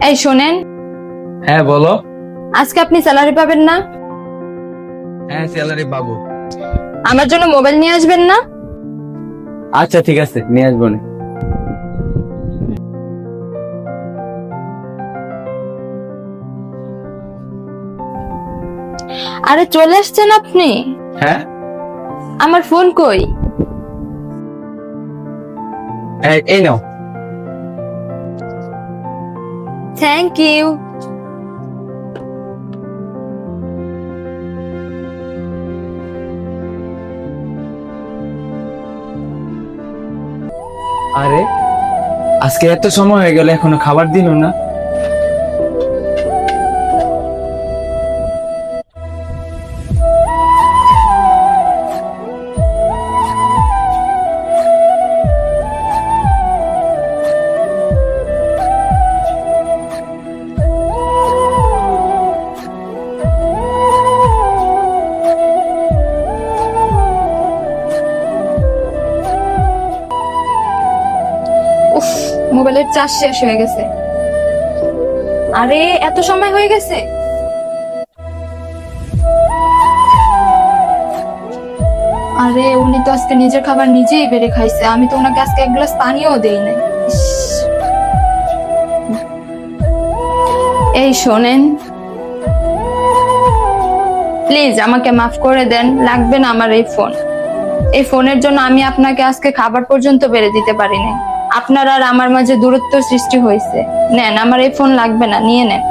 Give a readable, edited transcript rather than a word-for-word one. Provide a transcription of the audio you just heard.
এই শোনেন, হ্যাঁ বলো। আজকে আপনি স্যালারি পাবেন না? হ্যাঁ স্যালারি পাবো। আমার জন্য মোবাইল নিয়ে আসবেন না? আচ্ছা ঠিক আছে, নিয়ে আসবো না। আরে চলে আসছেন আপনি? হ্যাঁ আমার ফোন কই? এই নাও। Thank you. আরে আজকে এত সময় হয়ে গেল, এখনো খাবার দিল না। উফ, মোবাইলের চার্জ শেষ হয়ে গেছে। আরে এত সময় হয়ে গেছে। আরে উনি তো আজকে নিজের খাবার নিজেই বেড়ে খাইছে, আমি তো ওনাকে আজকে এক গ্লাস পানিও দেই নাই। ইস। এই শোনেন, প্লিজ আমাকে মাফ করে দেন, লাগবে না আমার এই ফোন। এই ফোনের জন্য আমি আপনাকে আজকে খাবার পর্যন্ত বেড়ে দিতে পারিনি। আপনার আর আমার মাঝে দূরত্ব সৃষ্টি হয়েছে। নেন, আমার এই ফোন লাগবে না, নিয়ে নেন।